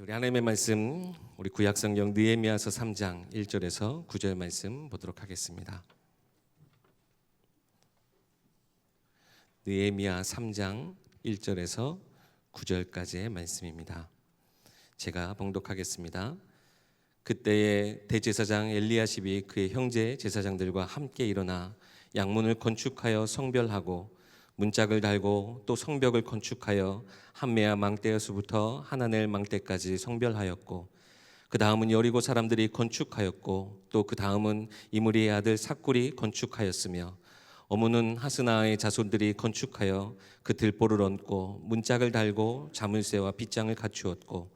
우리 하나님의 말씀, 우리 구약성경 느헤미야서 3장 1절에서 9절 말씀 보도록 하겠습니다. 느헤미야 3장 1절에서 9절까지의 말씀입니다. 제가 봉독하겠습니다. 그때에 대제사장 엘리야십이 그의 형제 제사장들과 함께 일어나 양문을 건축하여 성별하고 문짝을 달고 또 성벽을 건축하여 한메아 망대에서부터 하나넬 망대까지 성별하였고, 그 다음은 여리고 사람들이 건축하였고, 또 그 다음은 이므리의 아들 삭굴이 건축하였으며, 어무는 하스나의 자손들이 건축하여 그 들보를 얹고 문짝을 달고 자물쇠와 빗장을 갖추었고,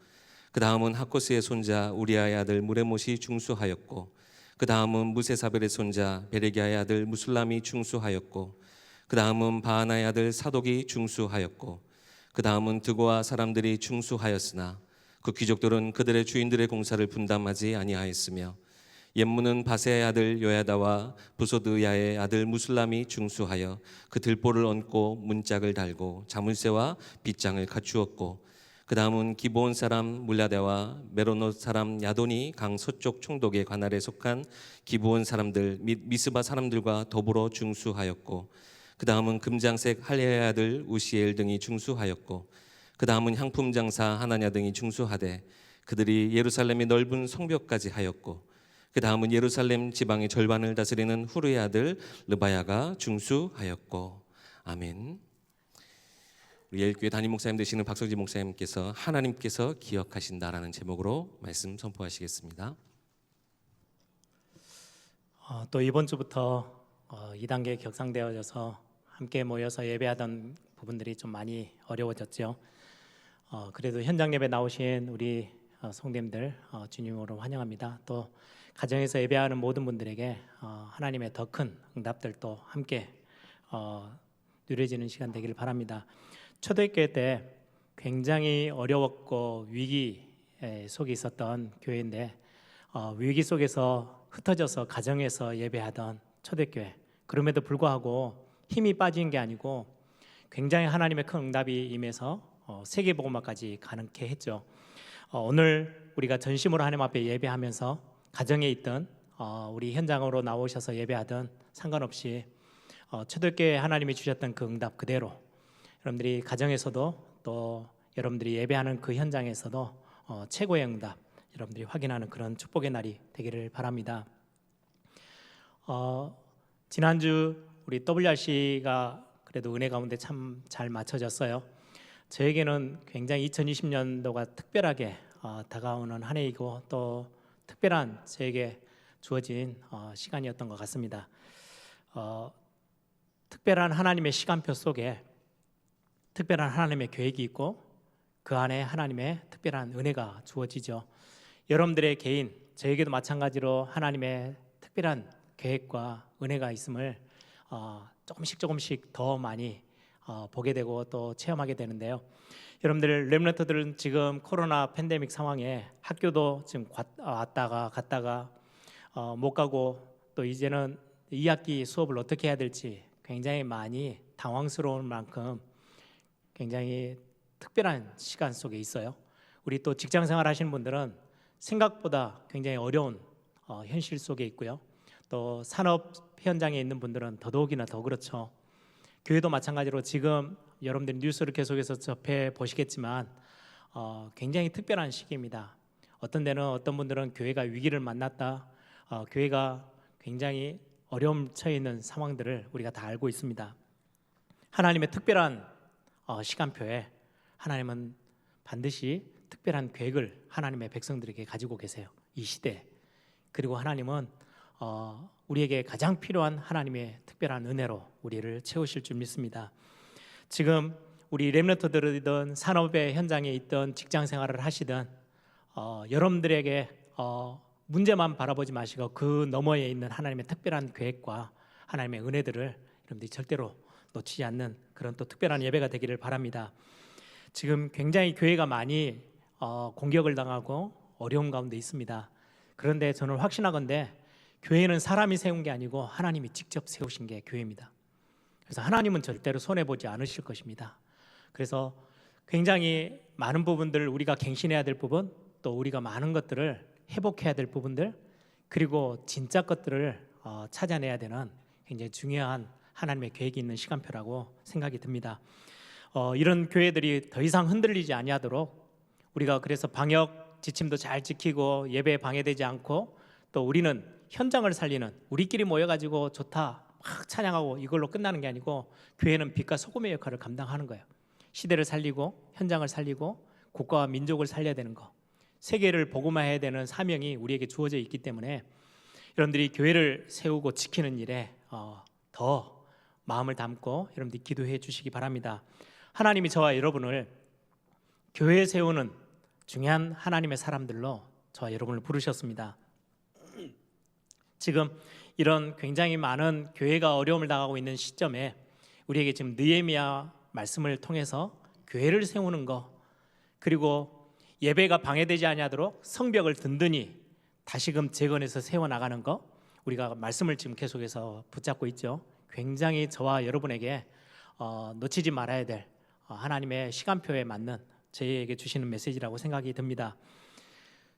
그 다음은 하코스의 손자 우리아의 아들 무레못이 중수하였고, 그 다음은 무세사벨의 손자 베레기야의 아들 무술람이 중수하였고, 그 다음은 바하나의 아들 사독이 중수하였고, 그 다음은 드고아 사람들이 중수하였으나 그 귀족들은 그들의 주인들의 공사를 분담하지 아니하였으며, 옛문은 바세의 아들 요야다와 부소드야의 아들 무술람이 중수하여 그 들보를 얹고 문짝을 달고 자물쇠와 빗장을 갖추었고, 그 다음은 기브온 사람 물라데와 메로노 사람 야돈이 강 서쪽 총독의 관할에 속한 기브온 사람들 및 미스바 사람들과 더불어 중수하였고, 그 다음은 금장색 할례의 아들 우시엘 등이 중수하였고, 그 다음은 향품 장사 하나냐 등이 중수하되 그들이 예루살렘의 넓은 성벽까지 하였고, 그 다음은 예루살렘 지방의 절반을 다스리는 후르의 아들 르바야가 중수하였고. 아멘. 우리 예일교회 담임 목사님 되시는 박성지 목사님께서 하나님께서 기억하신다라는 제목으로 말씀 선포하시겠습니다. 또 이번 주부터 2단계 격상되어져서 함께 모여서 예배하던 부분들이 좀 많이 어려워졌죠. 그래도 현장 예배 나오신 우리 성도님들 주님으로 환영합니다. 또 가정에서 예배하는 모든 분들에게 하나님의 더 큰 응답들도 함께 누려지는 시간 되기를 바랍니다. 초대교회 때 굉장히 어려웠고 위기 속에 있었던 교회인데, 위기 속에서 흩어져서 가정에서 예배하던 초대교회, 그럼에도 불구하고 힘이 빠진 게 아니고 굉장히 하나님의 큰 응답이 임해서 세계복음화까지 가능케 했죠. 오늘 우리가 전심으로 하나님 앞에 예배하면서 가정에 있던 우리 현장으로 나오셔서 예배하던 상관없이 초대교회에 하나님이 주셨던 그 응답 그대로 여러분들이 가정에서도 또 여러분들이 예배하는 그 현장에서도 최고의 응답 여러분들이 확인하는 그런 축복의 날이 되기를 바랍니다. 지난주 우리 WRC가 그래도 은혜 가운데 참 잘 맞춰졌어요. 저에게는 굉장히 2020년도가 특별하게 다가오는 한 해이고 또 특별한 저에게 주어진 시간이었던 것 같습니다. 특별한 하나님의 시간표 속에 특별한 하나님의 계획이 있고 그 안에 하나님의 특별한 은혜가 주어지죠. 여러분들의 개인, 저에게도 마찬가지로 하나님의 특별한 계획과 은혜가 있음을 조금씩 더 많이 보게 되고 또 체험하게 되는데요. 여러분들 렘넌트들은 지금 코로나 팬데믹 상황에 학교도 지금 왔다가 갔다가 못 가고 또 이제는 2학기 수업을 어떻게 해야 될지 굉장히 많이 당황스러운 만큼 굉장히 특별한 시간 속에 있어요. 우리 또 직장생활 하시는 분들은 생각보다 굉장히 어려운 현실 속에 있고요. 또 산업 현장에 있는 분들은 더더욱이나 더 그렇죠. 교회도 마찬가지로 지금 여러분들이 뉴스를 계속해서 접해 보시겠지만 굉장히 특별한 시기입니다. 어떤 데는 어떤 분들은 교회가 위기를 만났다, 교회가 굉장히 어려움 처해 있는 상황들을 우리가 다 알고 있습니다. 하나님의 특별한 시간표에 하나님은 반드시 특별한 계획을 하나님의 백성들에게 가지고 계세요. 이 시대. 그리고 하나님은 우리에게 가장 필요한 하나님의 특별한 은혜로 우리를 채우실 줄 믿습니다. 지금 우리 렘넌트들이든 산업의 현장에 있던 직장 생활을 하시든 여러분들에게 문제만 바라보지 마시고 그 너머에 있는 하나님의 특별한 계획과 하나님의 은혜들을 여러분들이 절대로 놓치지 않는 그런 또 특별한 예배가 되기를 바랍니다. 지금 굉장히 교회가 많이 공격을 당하고 어려움 가운데 있습니다. 그런데 저는 확신하건대 교회는 사람이 세운 게 아니고 하나님이 직접 세우신 게 교회입니다. 그래서 하나님은 절대로 손해보지 않으실 것입니다. 그래서 굉장히 많은 부분들을 우리가 갱신해야 될 부분, 또 우리가 많은 것들을 회복해야 될 부분들, 그리고 진짜 것들을 찾아내야 되는 굉장히 중요한 하나님의 계획이 있는 시간표라고 생각이 듭니다. 이런 교회들이 더 이상 흔들리지 아니하도록 우리가 그래서 방역 지침도 잘 지키고 예배에 방해되지 않고, 또 우리는 현장을 살리는, 우리끼리 모여가지고 좋다 막 찬양하고 이걸로 끝나는 게 아니고, 교회는 빛과 소금의 역할을 감당하는 거예요. 시대를 살리고 현장을 살리고 국가와 민족을 살려야 되는 거, 세계를 복음화해야 되는 사명이 우리에게 주어져 있기 때문에 여러분들이 교회를 세우고 지키는 일에 더 마음을 담고 여러분들이 기도해 주시기 바랍니다. 하나님이 저와 여러분을 교회 세우는 중요한 하나님의 사람들로 저와 여러분을 부르셨습니다. 지금 이런 굉장히 많은 교회가 어려움을 당하고 있는 시점에 우리에게 지금 느헤미야 말씀을 통해서 교회를 세우는 거, 그리고 예배가 방해되지 아니하도록 성벽을 든든히 다시금 재건해서 세워나가는 거, 우리가 말씀을 지금 계속해서 붙잡고 있죠. 굉장히 저와 여러분에게 놓치지 말아야 될 하나님의 시간표에 맞는 저희에게 주시는 메시지라고 생각이 듭니다.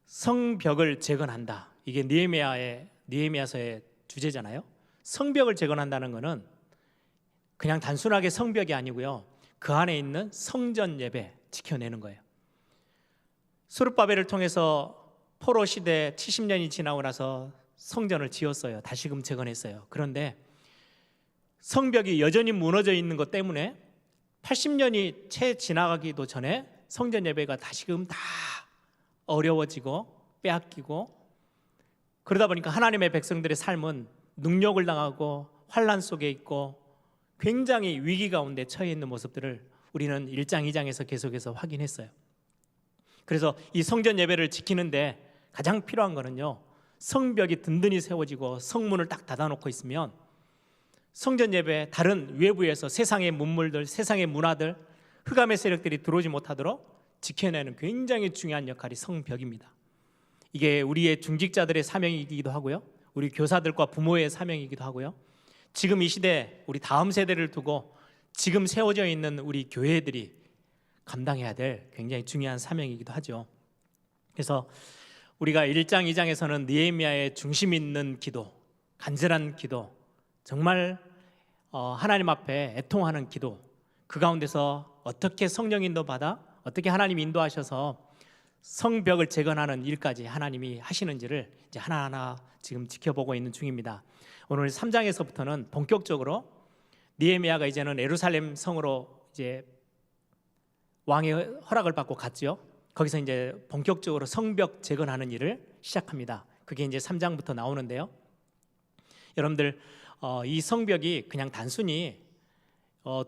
성벽을 재건한다, 이게 느헤미야서의 주제잖아요. 성벽을 재건한다는 것은 그냥 단순하게 성벽이 아니고요, 그 안에 있는 성전 예배 지켜내는 거예요. 스룹바벨을 통해서 포로 시대 70년이 지나고 나서 성전을 지었어요. 다시금 재건했어요. 그런데 성벽이 여전히 무너져 있는 것 때문에 80년이 채 지나가기도 전에 성전 예배가 다시금 다 어려워지고 빼앗기고, 그러다 보니까 하나님의 백성들의 삶은 능욕을 당하고 환난 속에 있고 굉장히 위기 가운데 처해 있는 모습들을 우리는 1장 2장에서 계속해서 확인했어요. 그래서 이 성전 예배를 지키는데 가장 필요한 거는요, 성벽이 든든히 세워지고 성문을 딱 닫아놓고 있으면 성전 예배 다른 외부에서 세상의 문물들, 세상의 문화들, 흑암의 세력들이 들어오지 못하도록 지켜내는 굉장히 중요한 역할이 성벽입니다. 이게 우리의 중직자들의 사명이기도 하고요, 우리 교사들과 부모의 사명이기도 하고요, 지금 이 시대 우리 다음 세대를 두고 지금 세워져 있는 우리 교회들이 감당해야 될 굉장히 중요한 사명이기도 하죠. 그래서 우리가 1장 2장에서는 느헤미야의 중심 있는 기도, 간절한 기도, 정말 하나님 앞에 애통하는 기도, 그 가운데서 어떻게 성령 인도 받아 어떻게 하나님 인도하셔서 성벽을 재건하는 일까지 하나님이 하시는지를 이제 하나하나 지금 지켜보고 있는 중입니다. 오늘 3장에서부터는 본격적으로 느헤미야가 이제는 예루살렘 성으로 이제 왕의 허락을 받고 갔죠. 거기서 이제 본격적으로 성벽 재건하는 일을 시작합니다. 그게 이제 3장부터 나오는데요. 여러분들 이 성벽이 그냥 단순히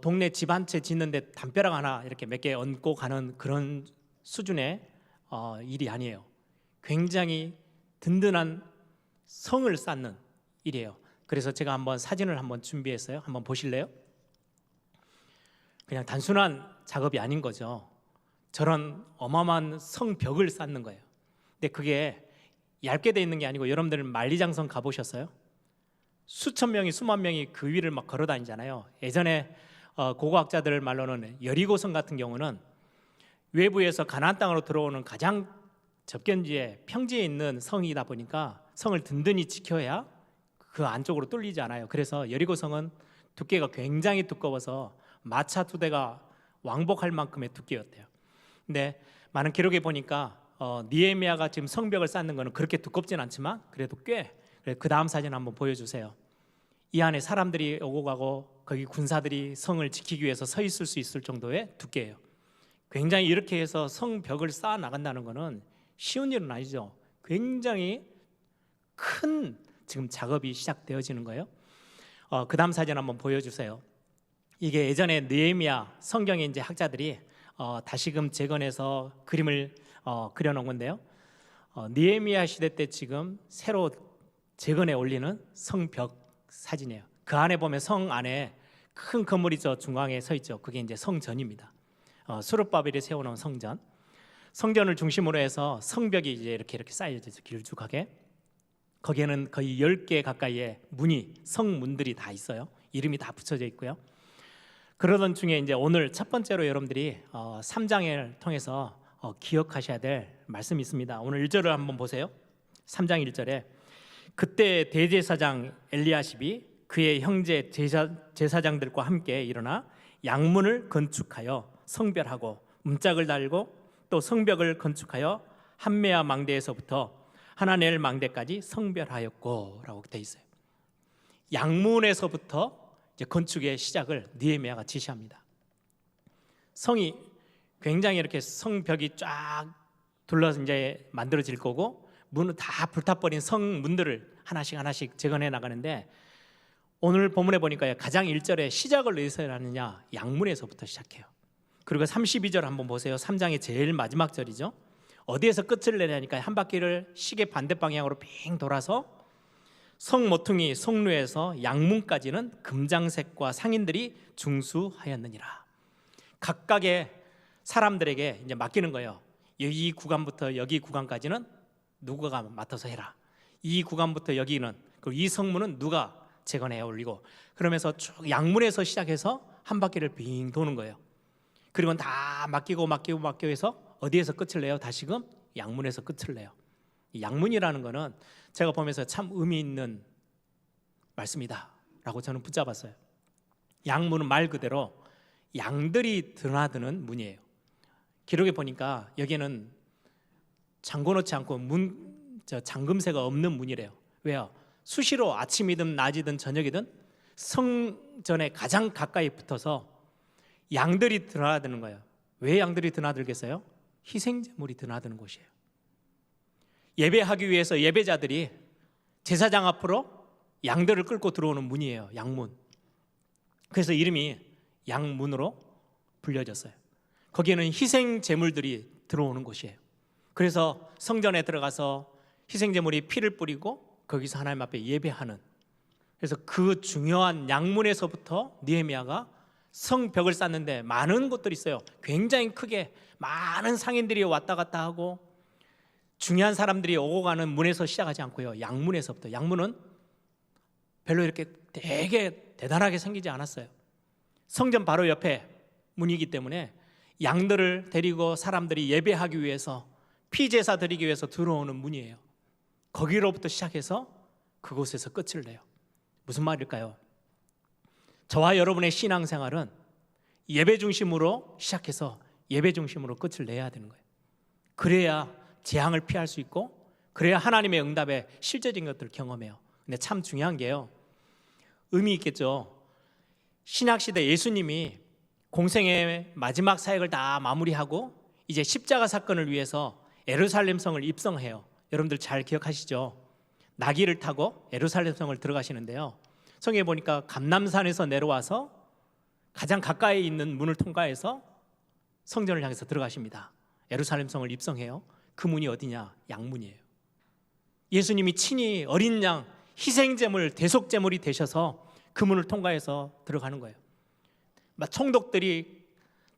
동네 집 한 채 짓는데 담벼락 하나 이렇게 몇 개 얹고 가는 그런 수준의 일이 아니에요. 굉장히 든든한 성을 쌓는 일이에요. 그래서 제가 한번 사진을 한번 준비했어요. 한번 보실래요? 그냥 단순한 작업이 아닌 거죠. 저런 어마어마한 성벽을 쌓는 거예요. 근데 그게 얇게 돼 있는 게 아니고, 여러분들은 만리장성 가보셨어요? 수천 명이 수만 명이 그 위를 막 걸어 다니잖아요. 예전에 고고학자들 말로는 여리고성 같은 경우는 외부에서 가나안 땅으로 들어오는 가장 접견지에 평지에 있는 성이다 보니까 성을 든든히 지켜야 그 안쪽으로 뚫리지 않아요. 그래서 여리고성은 두께가 굉장히 두꺼워서 마차 2대가 왕복할 만큼의 두께였대요. 근데 많은 기록에 보니까 느헤미야가 지금 성벽을 쌓는 거는 그렇게 두껍진 않지만 그래도 꽤, 그 다음 사진 한번 보여주세요. 이 안에 사람들이 오고 가고 거기 군사들이 성을 지키기 위해서 서 있을 수 있을 정도의 두께예요. 굉장히 이렇게 해서 성벽을 쌓아 나간다는 거는 쉬운 일은 아니죠. 굉장히 큰 지금 작업이 시작되어지는 거예요. 그 다음 사진 한번 보여주세요. 이게 예전에 느헤미야 성경에 이제 학자들이 다시금 재건해서 그림을 그려놓은 건데요. 느헤미야 시대 때 지금 새로 재건해 올리는 성벽 사진이에요. 그 안에 보면 성 안에 큰 건물이 저 중앙에 서 있죠. 그게 이제 성전입니다. 스룹바벨이 세워놓은 성전. 성전을 중심으로 해서 성벽이 이제 이렇게 쌓여져 있어요. 길쭉하게. 거기에는 거의 10개 가까이의 문이, 성문들이 다 있어요. 이름이 다 붙여져 있고요. 그러던 중에 이제 오늘 첫 번째로 여러분들이 3장을 통해서 기억하셔야 될 말씀이 있습니다. 오늘 1절을 한번 보세요. 3장 1절에 그때 대제사장 엘리야십이 그의 형제 제사장들과 함께 일어나 양문을 건축하여 성별하고 문짝을 달고 또 성벽을 건축하여 한메아 망대에서부터 하나넬 망대까지 성별하였고라고 되어 있어요. 양문에서부터 이제 건축의 시작을 느헤미야가 지시합니다. 성이 굉장히 이렇게 성벽이 쫙 둘러서 이제 만들어질 거고 문은 다 불타버린 성문들을 하나씩 재건해 나가는데 오늘 본문에 보니까 가장 1절에 시작을 어디서 하느냐 양문에서부터 시작해요. 그리고 32절 한번 보세요. 3장의 제일 마지막 절이죠. 어디에서 끝을 내냐니까 한 바퀴를 시계 반대 방향으로 빙 돌아서 성 모퉁이 성루에서 양문까지는 금장색과 상인들이 중수하였느니라. 각각의 사람들에게 이제 맡기는 거예요. 이 구간부터 여기 구간까지는 누가 맡아서 해라. 이 구간부터 여기는 그리고 이 성문은 누가 재건해 올리고 그러면서 쭉 양문에서 시작해서 한 바퀴를 빙 도는 거예요. 그리고 다 맡기고 해서 어디에서 끝을 내요? 다시금 양문에서 끝을 내요. 이 양문이라는 거는 제가 보면서 참 의미 있는 말씀이다라고 저는 붙잡았어요. 양문은 말 그대로 양들이 드나드는 문이에요. 기록에 보니까 여기는 잠궈놓지 않고 잠금새가 없는 문이래요. 왜요? 수시로 아침이든 낮이든 저녁이든 성전에 가장 가까이 붙어서 양들이 드나드는 거예요. 왜 양들이 드나들겠어요? 희생제물이 드나드는 곳이에요. 예배하기 위해서 예배자들이 제사장 앞으로 양들을 끌고 들어오는 문이에요. 양문. 그래서 이름이 양문으로 불려졌어요. 거기에는 희생제물들이 들어오는 곳이에요. 그래서 성전에 들어가서 희생제물이 피를 뿌리고 거기서 하나님 앞에 예배하는, 그래서 그 중요한 양문에서부터 느헤미야가 성벽을 쌓는데 많은 곳들이 있어요. 굉장히 크게 많은 상인들이 왔다 갔다 하고 중요한 사람들이 오고 가는 문에서 시작하지 않고요, 양문에서부터. 양문은 별로 이렇게 되게 대단하게 생기지 않았어요. 성전 바로 옆에 문이기 때문에 양들을 데리고 사람들이 예배하기 위해서 피제사 드리기 위해서 들어오는 문이에요. 거기로부터 시작해서 그곳에서 끝을 내요. 무슨 말일까요? 저와 여러분의 신앙생활은 예배 중심으로 시작해서 예배 중심으로 끝을 내야 되는 거예요. 그래야 재앙을 피할 수 있고, 그래야 하나님의 응답에 실제적인 것들을 경험해요. 근데 참 중요한 게요, 의미 있겠죠. 신약시대 예수님이 공생의 마지막 사역을 다 마무리하고 이제 십자가 사건을 위해서 예루살렘 성을 입성해요. 여러분들 잘 기억하시죠? 나귀를 타고 예루살렘 성을 들어가시는데요, 성경에 보니까 감람산에서 내려와서 가장 가까이 있는 문을 통과해서 성전을 향해서 들어가십니다. 예루살렘 성을 입성해요. 그 문이 어디냐? 양문이에요. 예수님이 친히 어린 양 희생제물, 대속제물이 되셔서 그 문을 통과해서 들어가는 거예요. 총독들이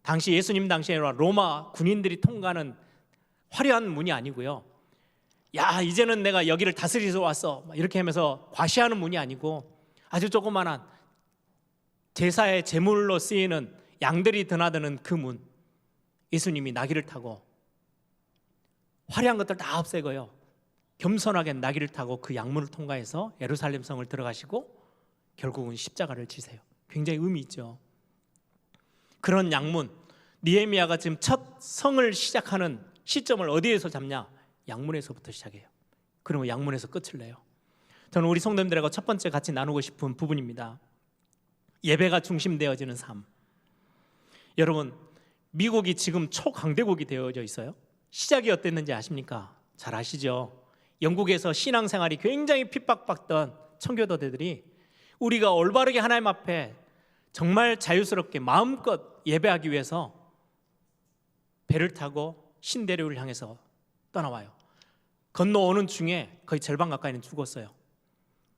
당시 예수님 당시에 로마 군인들이 통과하는 화려한 문이 아니고요, 야 이제는 내가 여기를 다스리러 왔어 이렇게 하면서 과시하는 문이 아니고 아주 조그만한 제사의 제물로 쓰이는 양들이 드나드는 그 문, 예수님이 나귀를 타고 화려한 것들 다 없애고요, 겸손하게 나귀를 타고 그 양문을 통과해서 예루살렘 성을 들어가시고 결국은 십자가를 지세요. 굉장히 의미 있죠. 그런 양문, 느헤미야가 지금 첫 성을 시작하는 시점을 어디에서 잡냐? 양문에서부터 시작해요. 그러면 양문에서 끝을 내요. 저는 우리 성도님들하고 첫 번째 같이 나누고 싶은 부분입니다. 예배가 중심되어지는 삶. 여러분, 미국이 지금 초강대국이 되어져 있어요. 시작이 어땠는지 아십니까? 잘 아시죠? 영국에서 신앙생활이 굉장히 핍박받던 청교도들이 우리가 올바르게 하나님 앞에 정말 자유스럽게 마음껏 예배하기 위해서 배를 타고 신대륙을 향해서 떠나와요. 건너오는 중에 거의 절반 가까이는 죽었어요.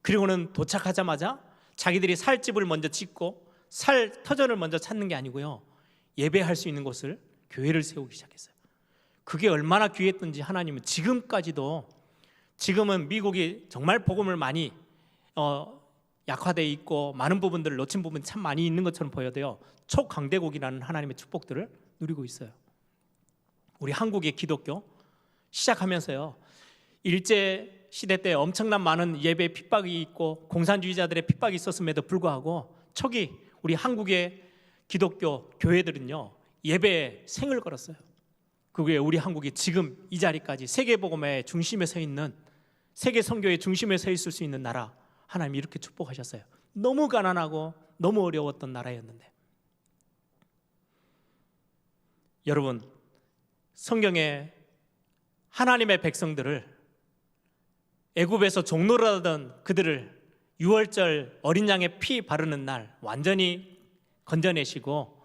그리고는 도착하자마자 자기들이 살 집을 먼저 짓고 살 터전을 먼저 찾는 게 아니고요, 예배할 수 있는 곳을, 교회를 세우기 시작했어요. 그게 얼마나 귀했던지 하나님은 지금까지도, 지금은 미국이 정말 복음을 많이 약화되어 있고 많은 부분들을 놓친 부분이 참 많이 있는 것처럼 보여도요, 초강대국이라는 하나님의 축복들을 누리고 있어요. 우리 한국의 기독교 시작하면서요, 일제 시대 때 엄청난 많은 예배 핍박이 있고 공산주의자들의 핍박이 있었음에도 불구하고 초기 우리 한국의 기독교 교회들은요, 예배에 생을 걸었어요. 그게 우리 한국이 지금 이 자리까지 세계복음의 중심에 서 있는, 세계 선교의 중심에 서 있을 수 있는 나라, 하나님이 이렇게 축복하셨어요. 너무 가난하고 너무 어려웠던 나라였는데, 여러분, 성경에 하나님의 백성들을, 애굽에서 종노릇 하던 그들을 유월절 어린 양의 피 바르는 날 완전히 건져내시고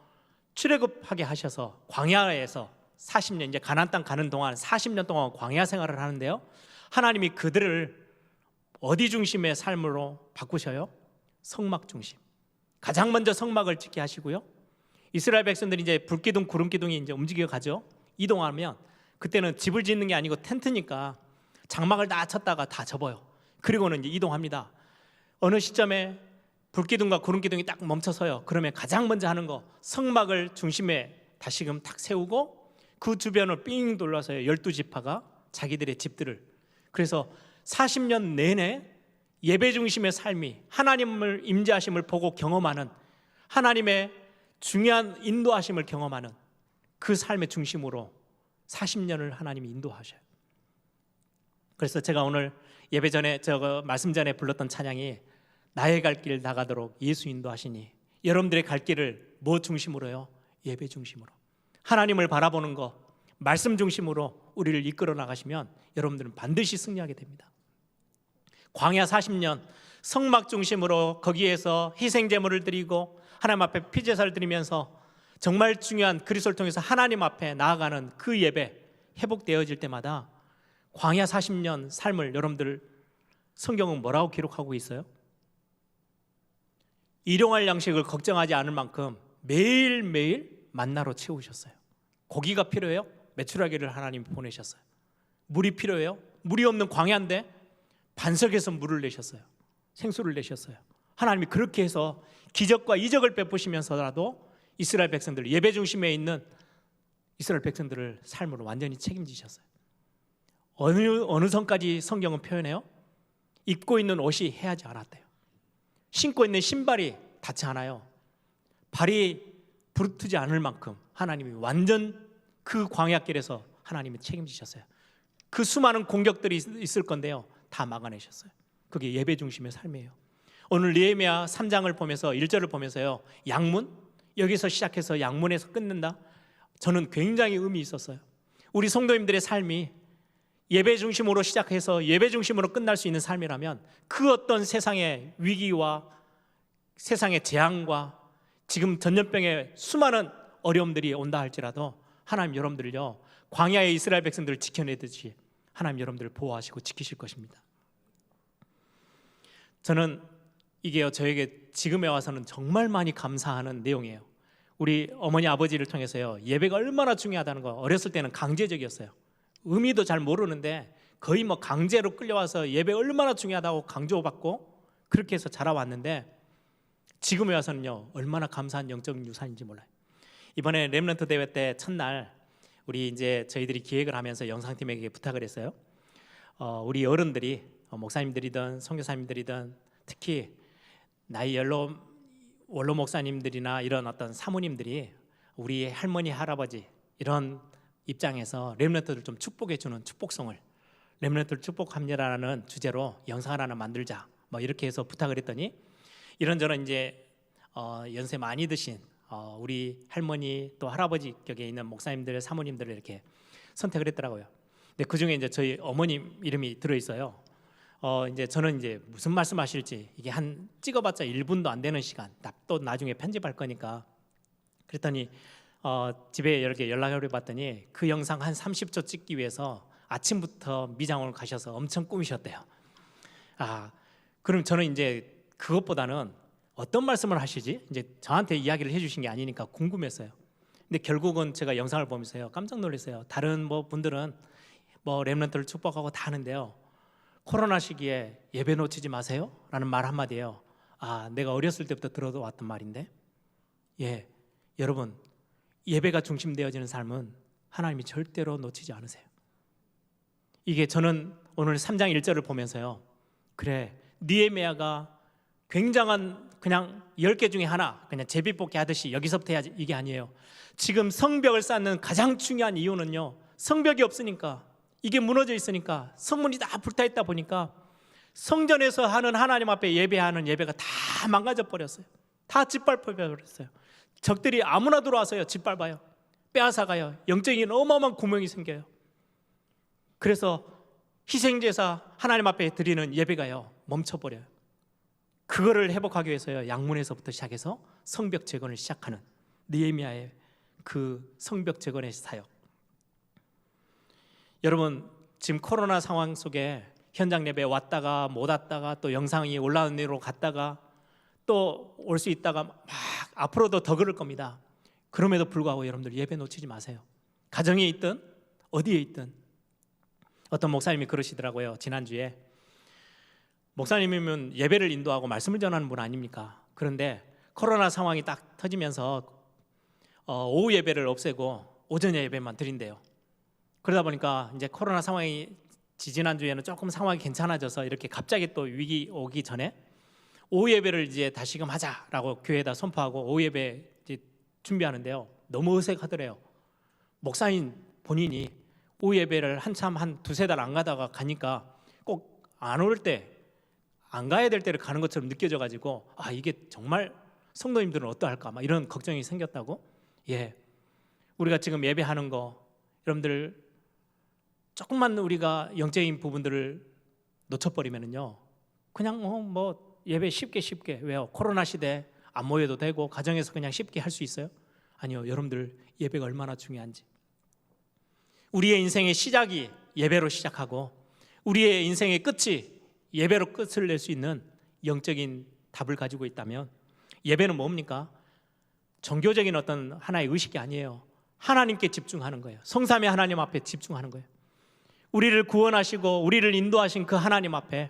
출애굽하게 하셔서 광야에서 40년, 이제 가나안 땅 가는 동안 40년 동안 광야 생활을 하는데요, 하나님이 그들을 어디 중심의 삶으로 바꾸셔요? 성막 중심. 가장 먼저 성막을 짓게 하시고요, 이스라엘 백성들이 이제 불기둥 구름기둥이 이제 움직여 가죠. 이동하면 그때는 집을 짓는 게 아니고 텐트니까 장막을 다 쳤다가 다 접어요. 그리고는 이제 이동합니다. 어느 시점에 불기둥과 구름기둥이 딱 멈춰서요, 그러면 가장 먼저 하는 거, 성막을 중심에 다시금 탁 세우고 그 주변을 삥 둘러서요, 12지파가 자기들의 집들을, 그래서 40년 내내 예배 중심의 삶이, 하나님을 임재하심을 보고 경험하는, 하나님의 중요한 인도하심을 경험하는 그 삶의 중심으로 40년을 하나님이 인도하셔요. 그래서 제가 오늘 예배 전에, 말씀 전에 불렀던 찬양이 나의 갈 길 나가도록 예수 인도하시니, 여러분들의 갈 길을 뭐 중심으로요? 예배 중심으로, 하나님을 바라보는 것, 말씀 중심으로 우리를 이끌어 나가시면 여러분들은 반드시 승리하게 됩니다. 광야 40년 성막 중심으로 거기에서 희생 제물을 드리고 하나님 앞에 피제사를 드리면서 정말 중요한 그리스도를 통해서 하나님 앞에 나아가는 그 예배 회복되어질 때마다 광야 40년 삶을, 여러분들 성경은 뭐라고 기록하고 있어요? 일용할 양식을 걱정하지 않을 만큼 매일매일 만나로 채우셨어요. 고기가 필요해요? 메추라기를 하나님이 보내셨어요. 물이 필요해요? 물이 없는 광야인데 반석에서 물을 내셨어요. 생수를 내셨어요. 하나님이 그렇게 해서 기적과 이적을 베푸시면서라도 이스라엘 백성들, 예배 중심에 있는 이스라엘 백성들을 삶으로 완전히 책임지셨어요. 어느 선까지 성경은 표현해요? 입고 있는 옷이 해하지 않았대요. 신고 있는 신발이 닿지 않아요. 발이 부르트지 않을 만큼 하나님이 완전 그 광야길에서 하나님이 책임지셨어요. 그 수많은 공격들이 있을 건데요, 다 막아내셨어요. 그게 예배 중심의 삶이에요. 오늘 느헤미야 3장을 보면서 1절을 보면서요, 양문, 여기서 시작해서 양문에서 끝낸다, 저는 굉장히 의미 있었어요. 우리 성도님들의 삶이 예배 중심으로 시작해서 예배 중심으로 끝날 수 있는 삶이라면 그 어떤 세상의 위기와 세상의 재앙과 지금 전염병의 수많은 어려움들이 온다 할지라도 하나님 여러분들을요, 광야의 이스라엘 백성들을 지켜내듯이 하나님 여러분들을 보호하시고 지키실 것입니다. 저는 이게요, 저에게 지금에 와서는 정말 많이 감사하는 내용이에요. 우리 어머니 아버지를 통해서요, 예배가 얼마나 중요하다는 거, 어렸을 때는 강제적이었어요. 의미도 잘 모르는데 거의 뭐 강제로 끌려와서 예배 얼마나 중요하다고 강조받고 그렇게 해서 자라왔는데, 지금에 와서는요, 얼마나 감사한 영적 유산인지 몰라요. 이번에 렘넌트 대회 때 첫날 우리 이제 저희들이 기획을 하면서 영상팀에게 부탁을 했어요. 우리 어른들이, 목사님들이든 선교사님들이든 특히 나이 원로 목사님들이나 이런 어떤 사모님들이 우리 할머니 할아버지 이런 입장에서 렘넌트를 좀 축복해 주는 축복송을, 렘넌트를 축복합니다라는 주제로 영상을 하나 만들자, 뭐 이렇게 해서 부탁을 했더니 이런저런 이제 연세 많이 드신 우리 할머니 또 할아버지 격에 있는 목사님들, 사모님들을 이렇게 선택을 했더라고요. 근데 그 중에 이제 저희 어머님 이름이 들어 있어요. 이제 저는 이제 무슨 말씀하실지, 이게 한 찍어봤자 1분도 안 되는 시간, 또 나중에 편집할 거니까. 그랬더니 집에 이렇게 연락을 해봤더니 그 영상 한 30초 찍기 위해서 아침부터 미장원을 가셔서 엄청 꾸미셨대요. 그럼 저는 이제 그것보다는 어떤 말씀을 하시지? 이제 저한테 이야기를 해주신 게 아니니까 궁금했어요. 근데 결국은 제가 영상을 보면서요, 깜짝 놀랐어요. 다른 뭐 분들은 뭐 렘넌트를 축복하고 다 하는데요, 코로나 시기에 예배 놓치지 마세요 라는 말 한마디예요. 내가 어렸을 때부터 들어왔던 말인데, 여러분, 예배가 중심되어지는 삶은 하나님이 절대로 놓치지 않으세요. 이게 저는 오늘 3장 1절을 보면서요, 그래, 느헤미야가 굉장한 그냥 10개 중에 하나, 그냥 제비뽑기 하듯이 여기서부터 해야지, 이게 아니에요. 지금 성벽을 쌓는 가장 중요한 이유는요, 성벽이 없으니까, 이게 무너져 있으니까, 성문이 다 불타 있다 보니까 성전에서 하는 하나님 앞에 예배하는 예배가 다 망가져 버렸어요. 다 짓밟혀 버렸어요. 적들이 아무나 들어와서요, 짓밟아요, 빼앗아가요. 영적인 어마어마한 구멍이 생겨요. 그래서 희생제사 하나님 앞에 드리는 예배가요, 멈춰버려요. 그거를 회복하기 위해서요, 양문에서부터 시작해서 성벽 재건을 시작하는 느헤미야의 그 성벽 재건의 사역. 여러분, 지금 코로나 상황 속에 현장 예배 왔다가 못 왔다가 또 영상이 올라오는 대로 갔다가 또 올 수 있다가 막 앞으로도 더 그럴 겁니다. 그럼에도 불구하고 여러분들 예배 놓치지 마세요. 가정에 있든 어디에 있든. 어떤 목사님이 그러시더라고요. 지난주에 목사님이면 예배를 인도하고 말씀을 전하는 분 아닙니까? 그런데 코로나 상황이 딱 터지면서 오후 예배를 없애고 오전 예배만 드린대요. 그러다 보니까 이제 코로나 상황이 지난주에는 조금 상황이 괜찮아져서 이렇게 갑자기 또 위기 오기 전에 오후 예배를 이제 다시금 하자라고 교회에다 선포하고 오후 예배 이제 준비하는데요, 너무 어색하더래요. 목사인 본인이 오후 예배를 한참 한 두세 달 안 가다가 가니까 꼭 안 올 때, 안 가야 될 때를 가는 것처럼 느껴져가지고 이게 정말 성도님들은 어떠할까 막 이런 걱정이 생겼다고. 우리가 지금 예배하는 거 여러분들 조금만 우리가 영적인 부분들을 놓쳐버리면은요, 그냥 뭐 예배 쉽게 왜요? 코로나 시대 안 모여도 되고 가정에서 그냥 쉽게 할 수 있어요? 아니요. 여러분들 예배가 얼마나 중요한지. 우리의 인생의 시작이 예배로 시작하고 우리의 인생의 끝이 예배로 끝을 낼 수 있는 영적인 답을 가지고 있다면 예배는 뭡니까? 종교적인 어떤 하나의 의식이 아니에요. 하나님께 집중하는 거예요. 성삼위 하나님 앞에 집중하는 거예요. 우리를 구원하시고 우리를 인도하신 그 하나님 앞에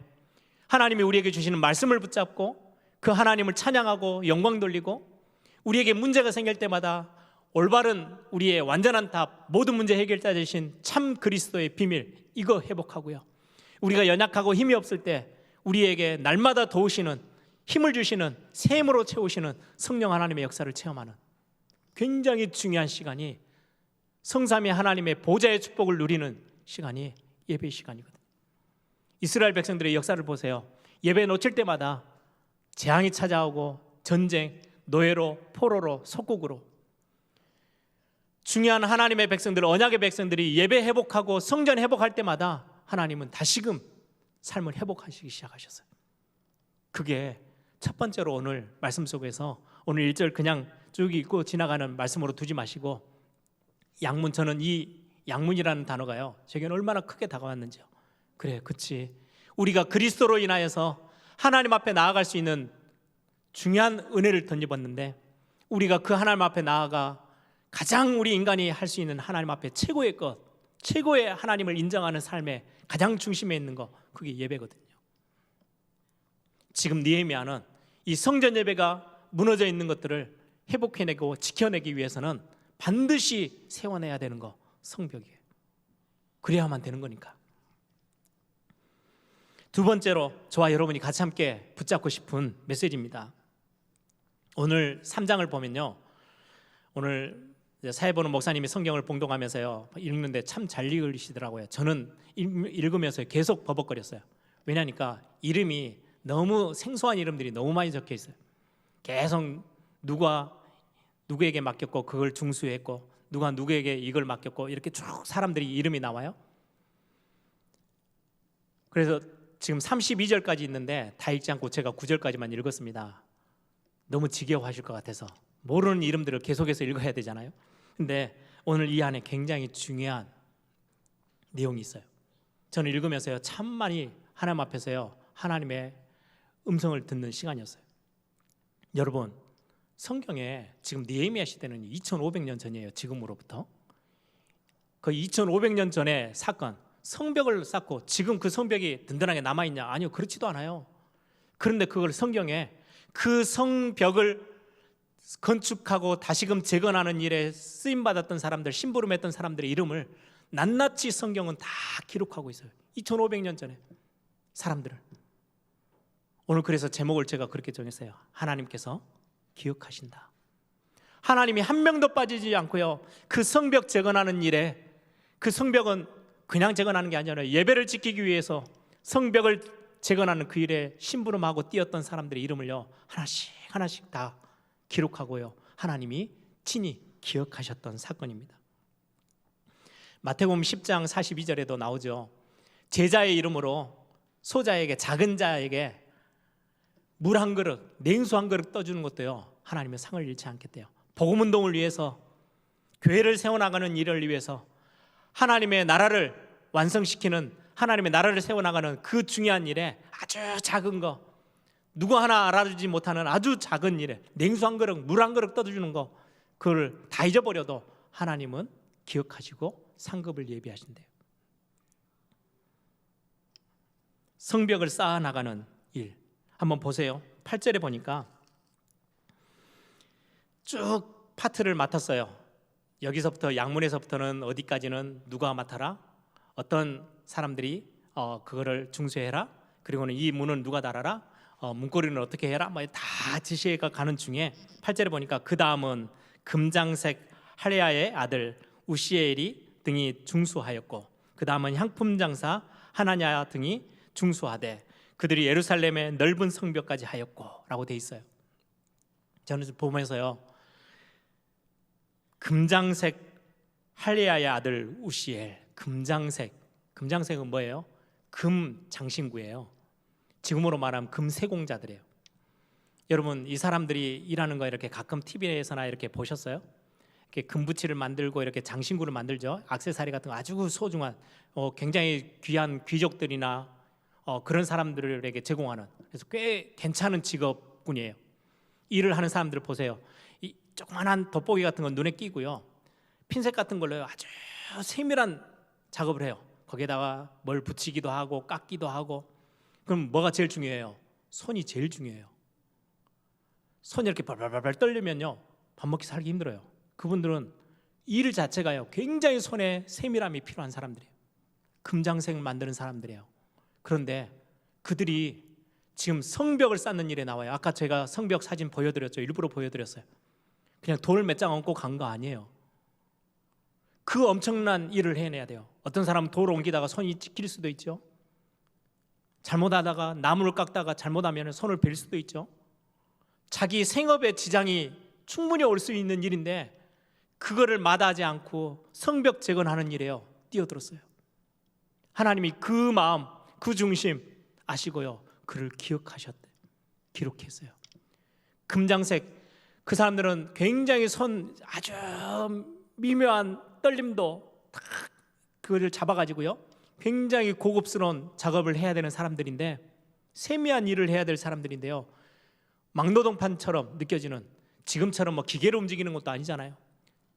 하나님이 우리에게 주시는 말씀을 붙잡고 그 하나님을 찬양하고 영광 돌리고 우리에게 문제가 생길 때마다 올바른 우리의 완전한 답, 모든 문제 해결자 되신 참 그리스도의 비밀, 이거 회복하고요. 우리가 연약하고 힘이 없을 때 우리에게 날마다 도우시는, 힘을 주시는, 새 힘으로 채우시는 성령 하나님의 역사를 체험하는 굉장히 중요한 시간이, 성삼위 하나님의 보좌의 축복을 누리는 시간이 예배의 시간이거든요. 이스라엘 백성들의 역사를 보세요. 예배 놓칠 때마다 재앙이 찾아오고 전쟁, 노예로, 포로로, 속국으로. 중요한 하나님의 백성들, 언약의 백성들이 예배 회복하고 성전 회복할 때마다 하나님은 다시금 삶을 회복하시기 시작하셨어요. 그게 첫 번째로 오늘 말씀 속에서, 오늘 1절 그냥 쭉 읽고 지나가는 말씀으로 두지 마시고, 양문, 저는 이 양문이라는 단어가요, 제게는 얼마나 크게 다가왔는지요. 그래, 그치, 우리가 그리스도로 인하여서 하나님 앞에 나아갈 수 있는 중요한 은혜를 던져봤는데, 우리가 그 하나님 앞에 나아가 가장 우리 인간이 할 수 있는 하나님 앞에 최고의 것, 최고의 하나님을 인정하는 삶의 가장 중심에 있는 거, 그게 예배거든요. 지금 느헤미야는 이 성전 예배가 무너져 있는 것들을 회복해내고 지켜내기 위해서는 반드시 세워내야 되는 거, 성벽이에요. 그래야만 되는 거니까. 두 번째로 저와 여러분이 같이 함께 붙잡고 싶은 메시지입니다. 오늘 3장을 보면요, 오늘 사회보는 목사님이 성경을 봉독하면서요 읽는데 참 잘 읽으시더라고요. 저는 읽으면서 계속 버벅거렸어요. 왜냐니까 이름이 너무 생소한 이름들이 너무 많이 적혀 있어요. 계속 누가 누구에게 맡겼고 그걸 중수했고, 누가 누구에게 이걸 맡겼고, 이렇게 쭉 사람들이 이름이 나와요. 그래서 지금 32절까지 있는데 다 읽지 않고 제가 9절까지만 읽었습니다. 너무 지겨워하실 것 같아서 모르는 이름들을 계속해서 읽어야 되잖아요. 근데 오늘 이 안에 굉장히 중요한 내용이 있어요. 저는 읽으면서요 참 많이 하나님 앞에서요 하나님의 음성을 듣는 시간이었어요. 여러분, 성경에 지금 느헤미야 시대는 2500년 전이에요. 지금으로부터. 그 2500년 전의 사건, 성벽을 쌓고 지금 그 성벽이 든든하게 남아있냐? 아니요, 그렇지도 않아요. 그런데 그걸 성경에 그 성벽을 건축하고 다시금 재건하는 일에 쓰임받았던 사람들, 심부름했던 사람들의 이름을 낱낱이 성경은 다 기록하고 있어요. 2500년 전에 사람들을. 오늘 그래서 제목을 제가 그렇게 정했어요. 하나님께서 기억하신다. 하나님이 한 명도 빠지지 않고요, 그 성벽 재건하는 일에, 그 성벽은 그냥 재건하는 게 아니라 예배를 지키기 위해서 성벽을 재건하는 그 일에 심부름하고 뛰었던 사람들의 이름을요 하나씩 하나씩 다 기록하고요, 하나님이 친히 기억하셨던 사건입니다. 마태복음 10장 42절에도 나오죠. 제자의 이름으로 소자에게, 작은 자에게 물 한 그릇, 냉수 한 그릇 떠주는 것도요 하나님의 상을 잃지 않겠대요. 복음운동을 위해서, 교회를 세워나가는 일을 위해서, 하나님의 나라를 완성시키는, 하나님의 나라를 세워나가는 그 중요한 일에 아주 작은 거, 누구 하나 알아주지 못하는 아주 작은 일에 냉수 한 그릇, 물 한 그릇 떠주는 거, 그걸 다 잊어버려도 하나님은 기억하시고 상급을 예비하신대요. 성벽을 쌓아나가는 일 한번 보세요. 8절에 보니까 쭉 파트를 맡았어요. 여기서부터, 양문에서부터는 어디까지는 누가 맡아라, 어떤 사람들이 그거를 중수해라, 그리고는 이 문은 누가 달아라, 문고리는 어떻게 해라, 뭐 다 지시가 가는 중에 8절에 보니까 그 다음은 금장색 할레야의 아들 우시엘이 등이 중수하였고, 그 다음은 향품 장사 하나냐 등이 중수하되 그들이 예루살렘의 넓은 성벽까지 하였고 라고 돼 있어요. 저는 보면서요, 금장색 할레야의 아들 우시엘, 금장색은 뭐예요? 금 장신구예요. 지금으로 말하면 금 세공자들이에요. 여러분, 이 사람들이 일하는 거 이렇게 가끔 TV에서나 이렇게 보셨어요? 이렇게 금부치를 만들고 이렇게 장신구를 만들죠. 액세서리 같은 거 아주 소중한, 굉장히 귀한 귀족들이나 그런 사람들에게 제공하는, 그래서 꽤 괜찮은 직업군이에요. 일을 하는 사람들을 보세요. 이 조그만한 돋보기 같은 건 눈에 끼고요, 핀셋 같은 걸로 아주 세밀한 작업을 해요. 거기에다가 뭘 붙이기도 하고 깎기도 하고. 그럼 뭐가 제일 중요해요? 손이 제일 중요해요. 손이 이렇게 발발발 떨리면요 밥 먹기 살기 힘들어요. 그분들은 일 자체가요 굉장히 손에 세밀함이 필요한 사람들이에요. 금장색 만드는 사람들이에요. 그런데 그들이 지금 성벽을 쌓는 일에 나와요. 아까 제가 성벽 사진 보여드렸죠. 일부러 보여드렸어요. 그냥 돌 몇 장 얹고 간 거 아니에요. 그 엄청난 일을 해내야 돼요. 어떤 사람은 돌 옮기다가 손이 찢길 수도 있죠. 잘못하다가 나무를 깎다가 잘못하면 손을 베릴 수도 있죠. 자기 생업에 지장이 충분히 올 수 있는 일인데 그거를 마다하지 않고 성벽 재건하는 일에요 뛰어들었어요. 하나님이 그 마음, 그 중심 아시고요, 그를 기억하셨대, 기록했어요. 금장색, 그 사람들은 굉장히 손 아주 미묘한 떨림도 딱 그거를 잡아가지고요 굉장히 고급스러운 작업을 해야 되는 사람들인데, 세미한 일을 해야 될 사람들인데요, 막노동판처럼 느껴지는, 지금처럼 뭐 기계로 움직이는 것도 아니잖아요.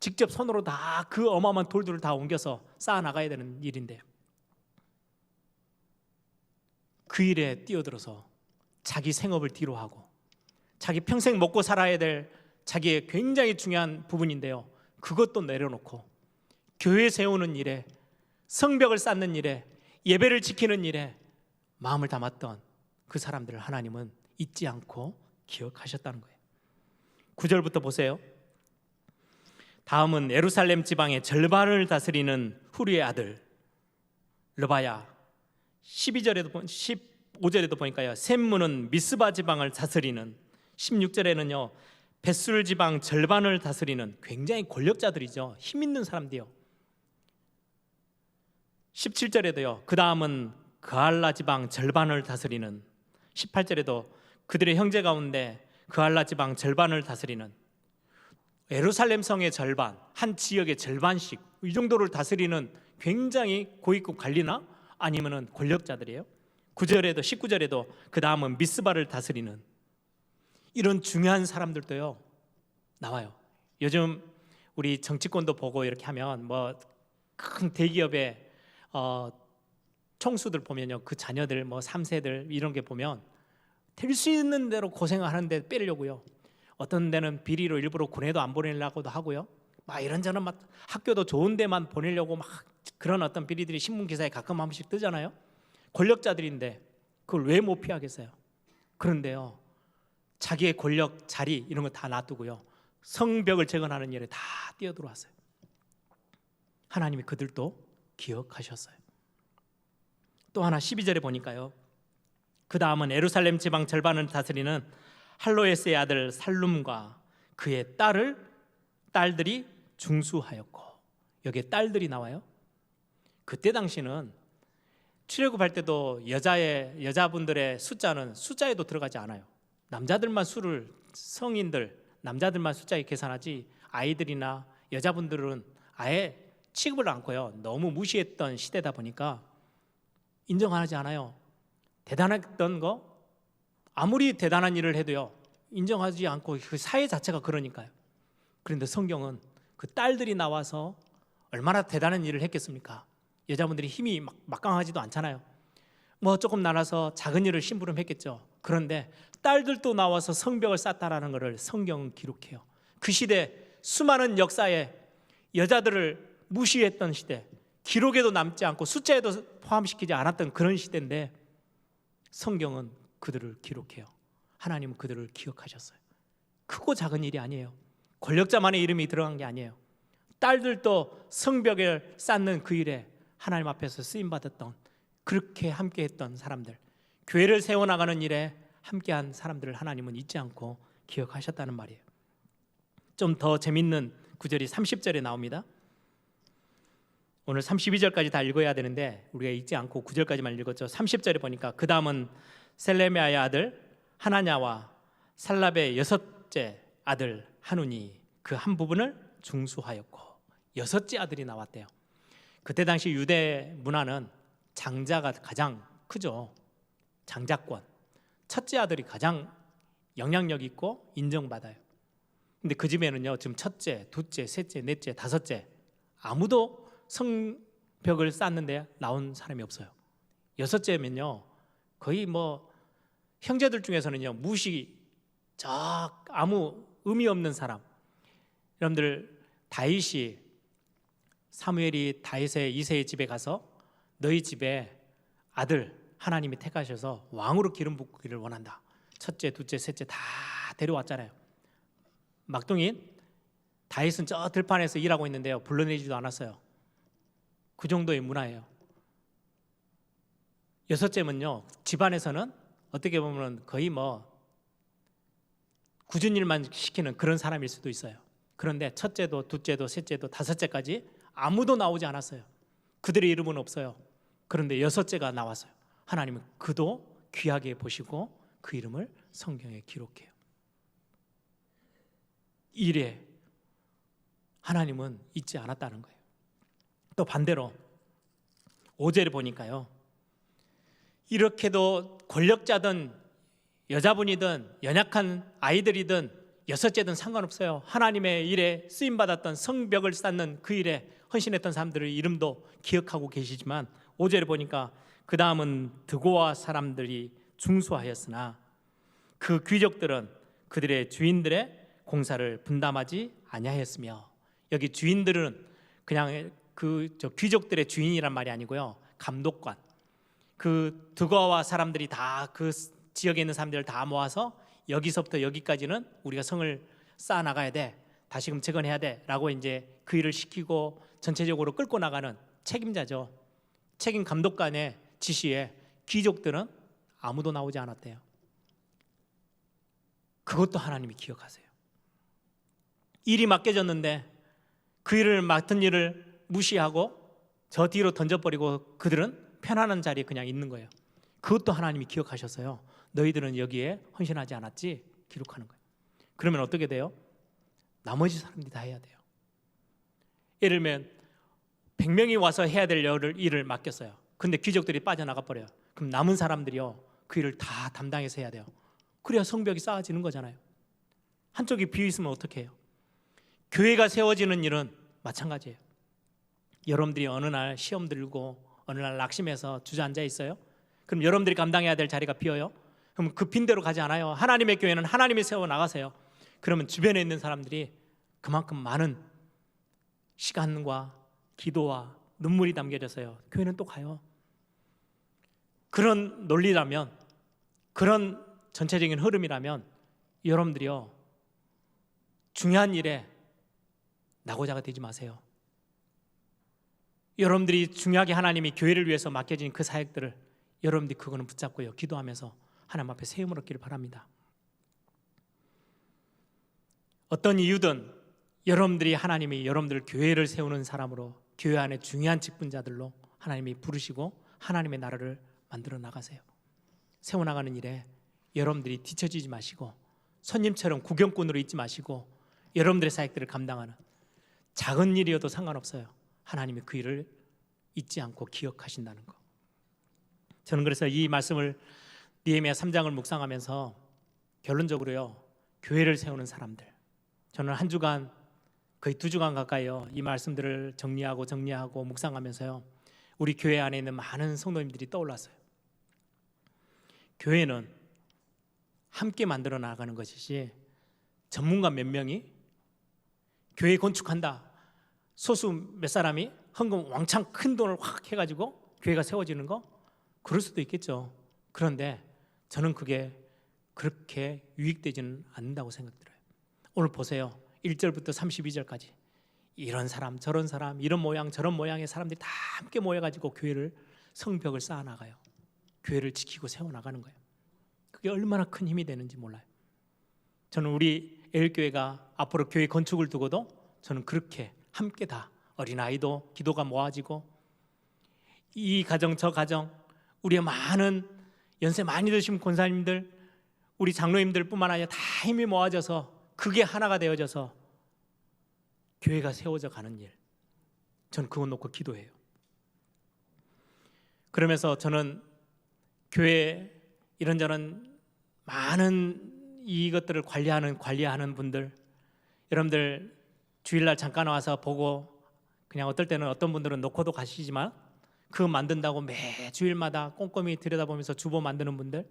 직접 손으로 다 그 어마어마한 돌들을 다 옮겨서 쌓아 나가야 되는 일인데, 그 일에 뛰어들어서 자기 생업을 뒤로 하고 자기 평생 먹고 살아야 될 자기의 굉장히 중요한 부분인데요, 그것도 내려놓고 교회 세우는 일에, 성벽을 쌓는 일에, 예배를 지키는 일에 마음을 담았던 그 사람들을 하나님은 잊지 않고 기억하셨다는 거예요. 9절부터 보세요. 다음은 예루살렘 지방의 절반을 다스리는 후리의 아들 르바야. 15절에도 보니까요, 셈무는 미스바 지방을 다스리는, 16절에는요 벳술 지방 절반을 다스리는 굉장히 권력자들이죠. 힘 있는 사람들이요. 17절에도요 그 다음은 그알라 지방 절반을 다스리는, 18절에도 그들의 형제 가운데 그알라 지방 절반을 다스리는, 예루살렘 성의 절반, 한 지역의 절반씩 이 정도를 다스리는 굉장히 고위급 관리나 아니면은 권력자들이에요. 9절에도 19절에도 그 다음은 미스바를 다스리는 이런 중요한 사람들도요 나와요. 요즘 우리 정치권도 보고 이렇게 하면 뭐 큰 대기업의 총수들 보면요, 그 자녀들 뭐 3세들 이런 게 보면 될 수 있는 대로 고생하는데 빼려고요. 어떤 데는 비리로 일부러 군에도 안 보내려고도 하고요. 막 이런저런 막 학교도 좋은 데만 보내려고 막 그런 어떤 비리들이 신문 기사에 가끔 한 번씩 뜨잖아요. 권력자들인데 그걸 왜 못 피하겠어요? 그런데요, 자기의 권력 자리 이런 거 다 놔두고요, 성벽을 재건하는 일에 다 뛰어들어왔어요. 하나님이 그들도 기억하셨어요. 또 하나 12절에 보니까요, 그 다음은 예루살렘 지방 절반을 다스리는 할로에스의 아들 살룸과 그의 딸들이 중수하였고, 여기에 딸들이 나와요. 그때 당시는 출애굽할 때도 여자분들의 숫자는 숫자에도 들어가지 않아요. 남자들만 수를, 성인들 남자들만 숫자에 계산하지 아이들이나 여자분들은 아예 취급을 않고요, 너무 무시했던 시대다 보니까 인정하지 않아요. 대단했던 거 아무리 대단한 일을 해도요 인정하지 않고, 그 사회 자체가 그러니까요. 그런데 성경은 그 딸들이 나와서 얼마나 대단한 일을 했겠습니까? 여자분들이 힘이 막강하지도 않잖아요. 뭐 조금 나눠서 작은 일을 심부름했겠죠. 그런데 딸들도 나와서 성벽을 쌓다라는 것을 성경은 기록해요. 그 시대 수많은 역사에 여자들을 무시했던 시대, 기록에도 남지 않고 숫자에도 포함시키지 않았던 그런 시대인데 성경은 그들을 기록해요. 하나님은 그들을 기억하셨어요. 크고 작은 일이 아니에요. 권력자만의 이름이 들어간 게 아니에요. 딸들도 성벽을 쌓는 그 일에 하나님 앞에서 쓰임받았던, 그렇게 함께했던 사람들, 교회를 세워나가는 일에 함께한 사람들을 하나님은 잊지 않고 기억하셨다는 말이에요. 좀 더 재밌는 구절이 30절에 나옵니다. 오늘 32절까지 다 읽어야 되는데 우리가 읽지 않고 9절까지만 읽었죠. 30절에 보니까 그 다음은 셀레미아의 아들 하나냐와 살랍의 여섯째 아들 하누니 그 한 부분을 중수하였고, 여섯째 아들이 나왔대요. 그때 당시 유대 문화는 장자가 가장 크죠. 장자권, 첫째 아들이 가장 영향력 있고 인정받아요. 근데 그 집에는요 지금 첫째, 둘째, 셋째, 넷째, 다섯째 아무도 성벽을 쌓는데 나온 사람이 없어요. 여섯째면요 거의 뭐 형제들 중에서는요 무시, 아무 의미 없는 사람. 여러분들 다윗이, 사무엘이 다윗의 이새의 집에 가서 너희 집에 아들 하나님이 택하셔서 왕으로 기름 붓기를 원한다, 첫째, 둘째, 셋째 다 데려왔잖아요. 막둥이 다윗은 저 들판에서 일하고 있는데요 불러내지도 않았어요. 그 정도의 문화예요. 여섯째면요 집안에서는 어떻게 보면 거의 뭐 굳은 일만 시키는 그런 사람일 수도 있어요. 그런데 첫째도 둘째도 셋째도 다섯째까지 아무도 나오지 않았어요. 그들의 이름은 없어요. 그런데 여섯째가 나왔어요. 하나님은 그도 귀하게 보시고 그 이름을 성경에 기록해요. 이래 하나님은 잊지 않았다는 거예요. 또 반대로 5절에 보니까요, 이렇게도 권력자든 여자분이든 연약한 아이들이든 여섯째든 상관없어요. 하나님의 일에 쓰임받았던 성벽을 쌓는 그 일에 헌신했던 사람들의 이름도 기억하고 계시지만 5절에 보니까 그 다음은 드고아 사람들이 중수하였으나 그 귀족들은 그들의 주인들의 공사를 분담하지 아니하였으며, 여기 주인들은 그냥 귀족들의 주인이란 말이 아니고요 감독관, 그 드고아 사람들이 다 그 지역에 있는 사람들을 다 모아서 여기서부터 여기까지는 우리가 성을 쌓아 나가야 돼, 다시금 재건해야 돼 라고 이제 그 일을 시키고 전체적으로 끌고 나가는 책임자죠. 책임 감독관의 지시에 귀족들은 아무도 나오지 않았대요. 그것도 하나님이 기억하세요. 일이 맡겨졌는데 그 일을 맡은 일을 무시하고 저 뒤로 던져버리고 그들은 편안한 자리에 그냥 있는 거예요. 그것도 하나님이 기억하셨어요. 너희들은 여기에 헌신하지 않았지? 기록하는 거예요. 그러면 어떻게 돼요? 나머지 사람들이 다 해야 돼요. 예를 들면 100명이 와서 해야 될 일을 맡겼어요. 근데 귀족들이 빠져나가 버려요. 그럼 남은 사람들이요 그 일을 다 담당해서 해야 돼요. 그래야 성벽이 쌓아지는 거잖아요. 한쪽이 비어 있으면 어떻게 해요? 교회가 세워지는 일은 마찬가지예요. 여러분들이 어느 날 시험 들고 어느 날 낙심해서 주저앉아 있어요. 그럼 여러분들이 감당해야 될 자리가 비어요. 그럼 그 빈대로 가지 않아요. 하나님의 교회는 하나님이 세워 나가세요. 그러면 주변에 있는 사람들이 그만큼 많은 시간과 기도와 눈물이 담겨져서요. 교회는 또 가요. 그런 논리라면, 그런 전체적인 흐름이라면 여러분들이요, 중요한 일에 낙오자가 되지 마세요. 여러분들이 중요하게 하나님이 교회를 위해서 맡겨진 그 사역들을 여러분들이 그거는 붙잡고요, 기도하면서 하나님 앞에 세움을 얻기를 바랍니다. 어떤 이유든 여러분들이 하나님이 여러분들 교회를 세우는 사람으로, 교회 안에 중요한 직분자들로 하나님이 부르시고 하나님의 나라를 만들어 나가세요. 세워나가는 일에 여러분들이 뒤처지지 마시고 손님처럼 구경꾼으로 있지 마시고 여러분들의 사역들을 감당하는, 작은 일이어도 상관없어요. 하나님이 그 일을 잊지 않고 기억하신다는 거. 저는 그래서 이 말씀을 느헤미야 3장을 묵상하면서 결론적으로요, 교회를 세우는 사람들, 저는 한 주간, 거의 2주간 가까이요, 이 말씀들을 정리하고 묵상하면서요, 우리 교회 안에 있는 많은 성도님들이 떠올랐어요. 교회는 함께 만들어 나가는 것이지 전문가 몇 명이 교회 건축한다, 소수 몇 사람이 헌금 왕창 큰 돈을 확 해가지고 교회가 세워지는 거, 그럴 수도 있겠죠. 그런데 저는 그게 그렇게 유익되지는 않는다고 생각들어요. 오늘 보세요. 1절부터 32절까지 이런 사람 저런 사람, 이런 모양 저런 모양의 사람들이 다 함께 모여가지고 교회를, 성벽을 쌓아나가요. 교회를 지키고 세워나가는 거예요. 그게 얼마나 큰 힘이 되는지 몰라요. 저는 우리 애일교회가 앞으로 교회 건축을 두고도 저는 그렇게 함께 다, 어린아이도 기도가 모아지고 이 가정 저 가정, 우리의 많은 연세 많이 드신 권사님들, 우리 장로님들 뿐만 아니라 다 힘이 모아져서 그게 하나가 되어져서 교회가 세워져 가는 일, 저는 그거 놓고 기도해요. 그러면서 저는 교회 이런저런 많은 이것들을 관리하는 분들, 여러분들 주일날 잠깐 와서 보고 그냥 어떨 때는 어떤 분들은 놓고도 가시지만 그거 만든다고 매 주일마다 꼼꼼히 들여다보면서 주보 만드는 분들,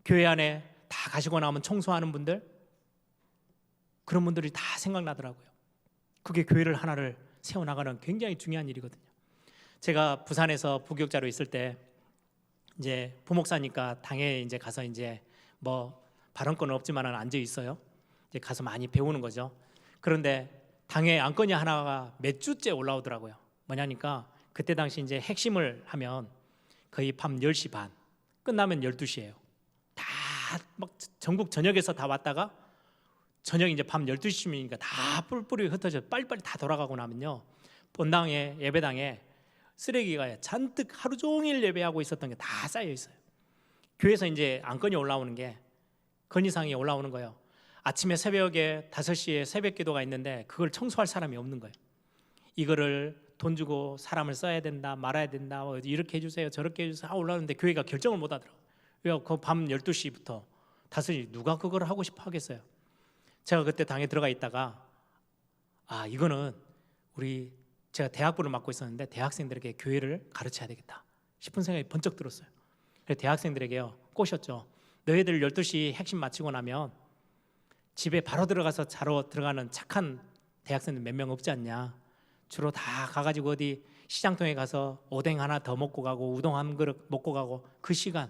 교회 안에 다 가시고 나면 청소하는 분들, 그런 분들이 다 생각나더라고요. 그게 교회를 하나를 세워나가는 굉장히 중요한 일이거든요. 제가 부산에서 부교육자로 있을 때 이제 부목사니까 당에 이제 가서 이제 뭐 발언권은 없지만은 앉아 있어요. 이제 가서 많이 배우는 거죠. 그런데 당에 안건이 하나가 몇 주째 올라오더라고요. 뭐냐니까 그때 당시 이제 핵심을 하면 거의 밤 10시 반, 끝나면 12시예요. 다 막 전국 전역에서 다 왔다가 저녁 이제 밤 12시쯤이니까 다 뿔뿔이 흩어져 빨리빨리 다 돌아가고 나면요, 본당에, 예배당에 쓰레기가 잔뜩 하루 종일 예배하고 있었던 게 다 쌓여 있어요. 교회에서 이제 안건이 올라오는 게, 건의사항이 올라오는 거예요. 아침에 새벽에 5시에 새벽 기도가 있는데 그걸 청소할 사람이 없는 거예요. 이거를 돈 주고 사람을 써야 된다, 말아야 된다, 이렇게 해주세요, 저렇게 해주세요 올라오는데 교회가 결정을 못 하더라고요. 그 밤 12시부터 5시 누가 그걸 하고 싶어 하겠어요. 제가 그때 당에 들어가 있다가 이거는 제가 대학부를 맡고 있었는데 대학생들에게 교회를 가르쳐야 되겠다 싶은 생각이 번쩍 들었어요. 그래서 대학생들에게요 꼬셨죠. 너희들 12시 핵심 마치고 나면 집에 바로 들어가서 자러 들어가는 착한 대학생들 몇 명 없지 않냐. 주로 다 가가지고 어디 시장통에 가서 오뎅 하나 더 먹고 가고 우동 한 그릇 먹고 가고, 그 시간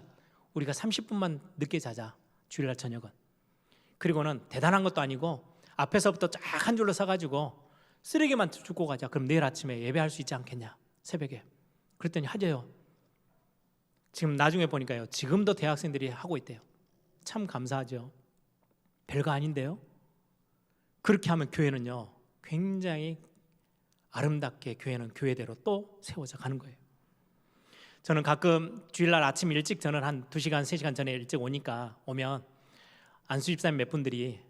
우리가 30분만 늦게 자자, 주일날 저녁은. 그리고는 대단한 것도 아니고 앞에서부터 쫙 한 줄로 서가지고 쓰레기만 줍고 가자. 그럼 내일 아침에 예배할 수 있지 않겠냐, 새벽에. 그랬더니 하재요. 지금 나중에 보니까요, 지금도 대학생들이 하고 있대요. 참 감사하죠. 별거 아닌데요. 그렇게 하면 교회는요 굉장히 아름답게, 교회는 교회대로 또 세워져 가는 거예요. 저는 가끔 주일날 아침 일찍, 저는 한 2시간 3시간 전에 일찍 오면 안수 집사님 몇 분들이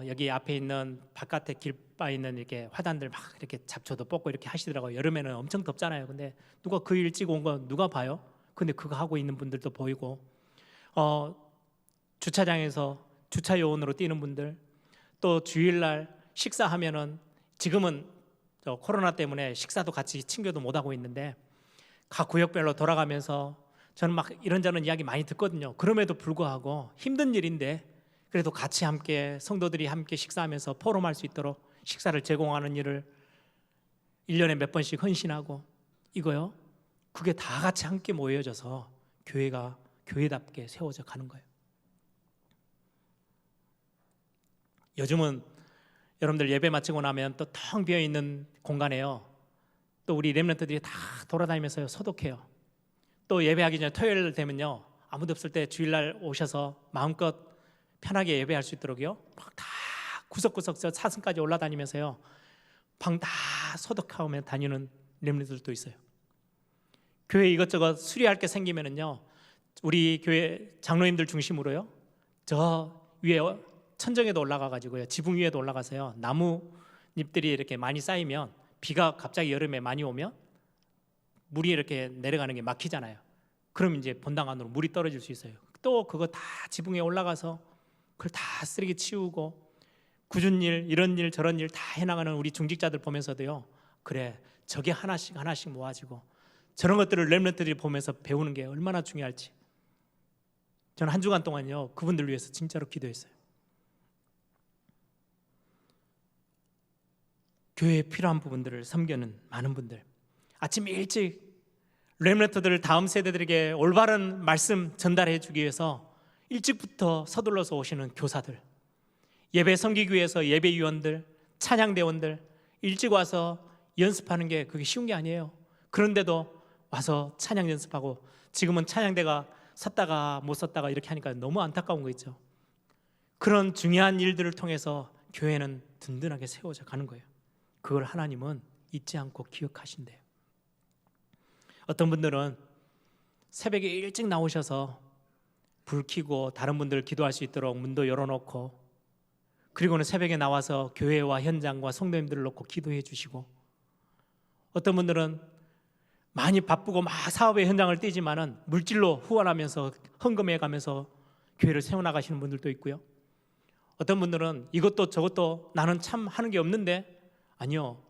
여기 앞에 있는 바깥에 길바에 있는 이렇게 화단들 막 이렇게 잡초도 뽑고 이렇게 하시더라고요. 여름에는 엄청 덥잖아요. 근데 누가 그 일찍 온 거 누가 봐요? 근데 그거 하고 있는 분들도 보이고, 주차장에서 주차 요원으로 뛰는 분들, 또 주일날 식사하면은, 지금은 코로나 때문에 식사도 같이 친교도 못 하고 있는데 각 구역별로 돌아가면서 저는 막 이런저런 이야기 많이 듣거든요. 그럼에도 불구하고 힘든 일인데 그래도 같이 함께 성도들이 함께 식사하면서 포럼할 수 있도록 식사를 제공하는 일을 1년에 몇 번씩 헌신하고 이거요. 그게 다 같이 함께 모여져서 교회가 교회답게 세워져 가는 거예요. 요즘은 여러분들 예배 마치고 나면 또 텅 비어 있는 공간에요. 또 우리 렘넌트들이 다 돌아다니면서 소독해요. 또 예배하기 전에 토요일 되면요. 아무도 없을 때 주일날 오셔서 마음껏 편하게 예배할 수 있도록요. 막 다 구석구석 저 사슴까지 올라다니면서요. 방 다 소독하며 다니는 렘넌트들도 있어요. 교회 이것저것 수리할 게 생기면은요. 우리 교회 장로님들 중심으로요. 저 위에 천정에도 올라가 가지고요. 지붕 위에도 올라가서요. 나무 잎들이 이렇게 많이 쌓이면 비가 갑자기 여름에 많이 오면 물이 이렇게 내려가는 게 막히잖아요. 그럼 이제 본당 안으로 물이 떨어질 수 있어요. 또 그거 다 지붕에 올라가서 그걸 다 쓰레기 치우고 굳은 일, 이런 일 저런 일 다 해나가는 우리 중직자들 보면서도요. 그래, 저게 하나씩 모아지고 저런 것들을 렘넌트들이 보면서 배우는 게 얼마나 중요할지. 저는 한 주간 동안요. 그분들 위해서 진짜로 기도했어요. 교회에 필요한 부분들을 섬기는 많은 분들, 아침 일찍 렘넌트들 다음 세대들에게 올바른 말씀 전달해 주기 위해서 일찍부터 서둘러서 오시는 교사들, 예배 섬기기 위해서 예배위원들, 찬양대원들 일찍 와서 연습하는 게 그게 쉬운 게 아니에요. 그런데도 와서 찬양 연습하고 지금은 찬양대가 섰다가 못 섰다가 이렇게 하니까 너무 안타까운 거 있죠. 그런 중요한 일들을 통해서 교회는 든든하게 세워져 가는 거예요. 그걸 하나님은 잊지 않고 기억하신대요. 어떤 분들은 새벽에 일찍 나오셔서 불 켜고 다른 분들 기도할 수 있도록 문도 열어놓고 그리고는 새벽에 나와서 교회와 현장과 성도님들을 놓고 기도해 주시고 어떤 분들은 많이 바쁘고 막 사업의 현장을 뛰지만은 물질로 후원하면서 헌금해 가면서 교회를 세워나가시는 분들도 있고요. 어떤 분들은 이것도 저것도 나는 참 하는 게 없는데 아니요.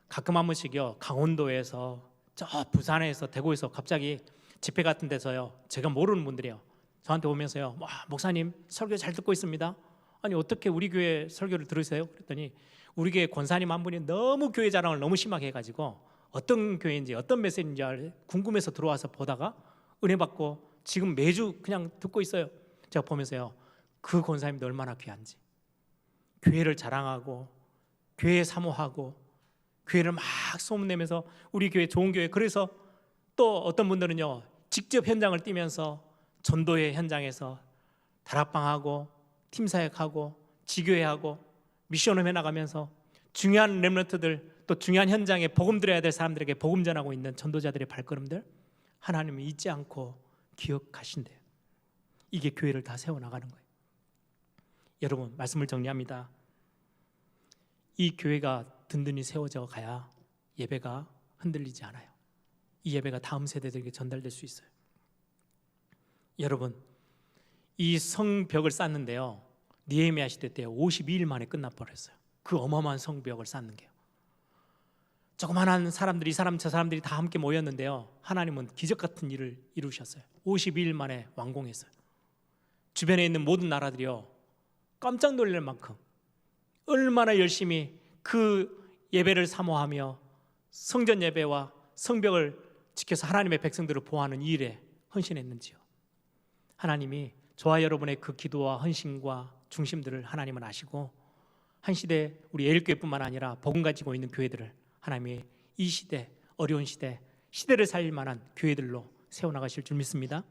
가끔 한 번씩요. 강원도에서 저 부산에서 대구에서 갑자기 집회 같은 데서요. 제가 모르는 분들이요. 저한테 오면서요. 와, 목사님 설교 잘 듣고 있습니다. 아니 어떻게 우리 교회 설교를 들으세요? 그랬더니 우리 교회 권사님 한 분이 너무 교회 자랑을 너무 심하게 해가지고 어떤 교회인지 어떤 메시지인지 궁금해서 들어와서 보다가 은혜 받고 지금 매주 그냥 듣고 있어요. 제가 보면서요. 그 권사님도 얼마나 귀한지 교회를 자랑하고 교회 사모하고 교회를 막 소문내면서 우리 교회 좋은 교회. 그래서 또 어떤 분들은요 직접 현장을 뛰면서 전도회 현장에서 다락방하고 팀사역하고 지교회하고 미션을 해나가면서 중요한 렘넌트들 또 중요한 현장에 복음 드려야 될 사람들에게 복음 전하고 있는 전도자들의 발걸음들 하나님은 잊지 않고 기억하신대요. 이게 교회를 다 세워나가는 거예요. 여러분 말씀을 정리합니다. 이 교회가 든든히 세워져 가야 예배가 흔들리지 않아요. 이 예배가 다음 세대들에게 전달될 수 있어요. 여러분 이 성벽을 쌓는데요 느헤미야 시대 때 52일 만에 끝나버렸어요. 그 어마어마한 성벽을 쌓는 게요. 조그만한 사람들이 이 사람 저 사람들이 다 함께 모였는데요 하나님은 기적 같은 일을 이루셨어요. 52일 만에 완공했어요. 주변에 있는 모든 나라들이요 깜짝 놀랄 만큼 얼마나 열심히 그 예배를 사모하며 성전 예배와 성벽을 지켜서 하나님의 백성들을 보호하는 이 일에 헌신했는지요. 하나님이 저와 여러분의 그 기도와 헌신과 중심들을 하나님은 아시고 한 시대 우리 애일교회뿐만 아니라 복음 가지고 있는 교회들을 하나님이 이 시대 어려운 시대를 살릴 만한 교회들로 세워나가실 줄 믿습니다.